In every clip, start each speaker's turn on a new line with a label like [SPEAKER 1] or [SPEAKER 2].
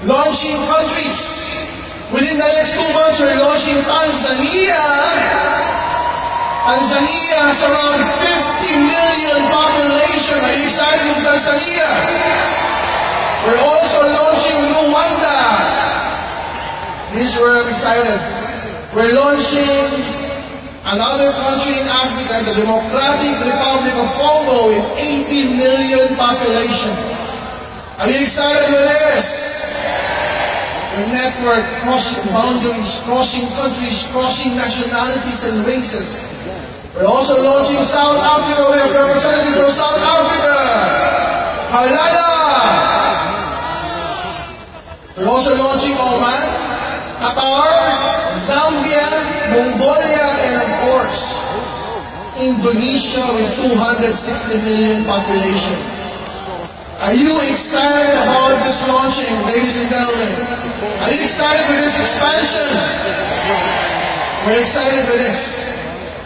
[SPEAKER 1] launching countries. Within the next 2 months, we're launching Tanzania. Tanzania has around 50 million population. Are you excited with Tanzania? We're also launching Rwanda. This is where I'm excited. We're launching another country in Africa, the Democratic Republic of Congo, with 80 million population. Are you excited with this? Your network crossing boundaries, crossing countries, crossing nationalities and races. We're also launching South Africa. We have representatives from South Africa. Halala! We're also launching Oman, Qatar, Zambia, Mongolia, and of course, Indonesia with 260 million population. Are you excited about this launching, ladies and gentlemen? Are you excited with this expansion? We're excited with this.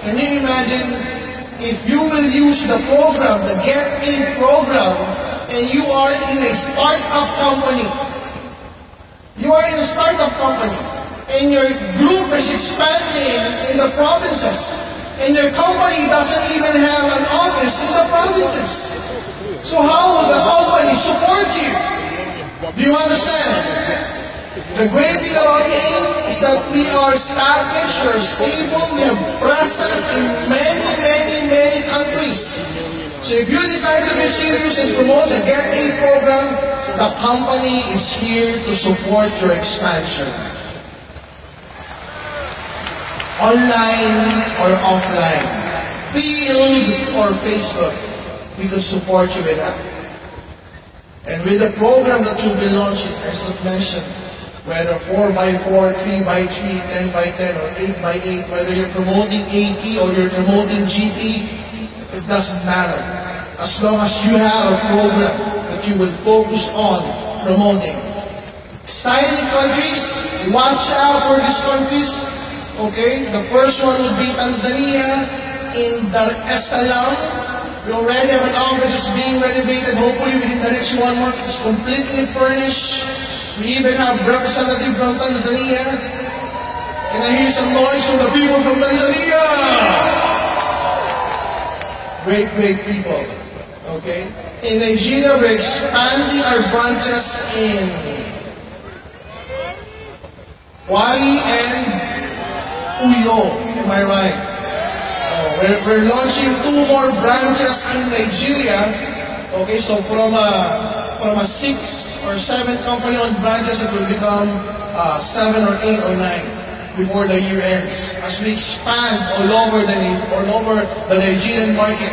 [SPEAKER 1] Can you imagine if you will use the program, the Get In program, and you are in a startup company? You are in a startup company, and your group is expanding in the provinces, and your company doesn't even have an office in the provinces. So how will the company support you? Do you understand? The great thing about AIM is that we are established, we are stable, we have presence in many countries. So if you decide to be serious and promote the Get AIM program, the company is here to support your expansion. Online or offline, field or Facebook, we can support you with that. And with the program that you'll be launching, as I mentioned, whether 4x4, 3x3, 10x10, or 8x8, whether you're promoting AP or you're promoting GP, it doesn't matter. As long as you have a program that you will focus on promoting. Exciting countries, watch out for these countries. Okay, the first one would be Tanzania in Dar es Salaam. We already have an office that's being renovated. Hopefully within the next 1 month, it's completely furnished. We even have representatives from Tanzania. Can I hear some noise from the people from Tanzania? Great people. Okay? In Nigeria, we're expanding our branches in Wari and Uyo. Am I right? We're launching 2 more branches in Nigeria. Okay, so from a 6 or 7 company-owned branches, it will become 7 or 8 or 9 before the year ends. As we expand all over the Nigerian market.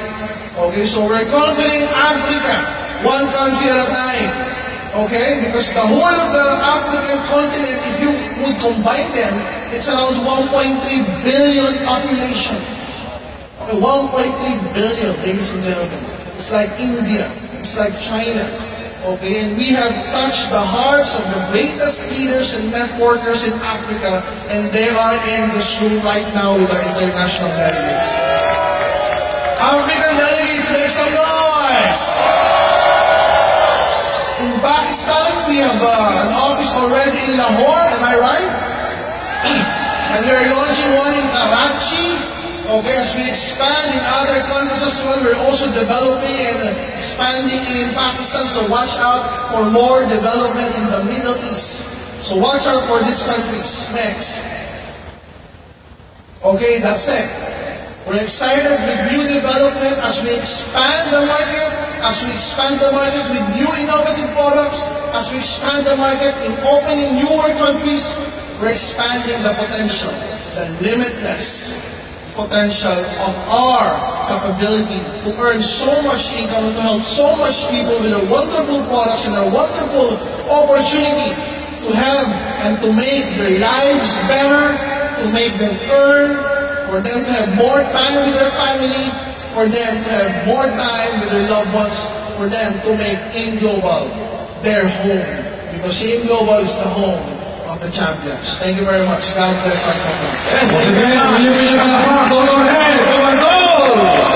[SPEAKER 1] Okay, so we're conquering Africa, 1 country at a time. Okay, because the whole of the African continent, if you would combine them, it's around 1.3 billion population. Okay, 1.3 billion, ladies and gentlemen. It's like India. It's like China. Okay, and we have touched the hearts of the greatest leaders and networkers in Africa, and they are in this room right now with our international delegates. African delegates, make some noise! In Pakistan, we have an office already in Lahore, am I right? And we're launching one in Karachi. Okay, as we expand in other countries as well, we're also developing and expanding in Pakistan, so watch out for more developments in the Middle East. So watch out for these countries. Next. Okay, that's it. We're excited with new development as we expand the market, with new innovative products, as we expand the market in opening newer countries. We're expanding the potential, the limitless potential of our capability to earn so much income and to help so much people with a wonderful products and a wonderful opportunity to have and to make their lives better, to make them earn, for them to have more time with their family, for them to have more time with their loved ones, for them to make AIM Global their home. Because AIM Global is the home of the champions. Thank you very much. God bless our company.
[SPEAKER 2] Yes, once again, will you give it a round? Go ahead, go and go!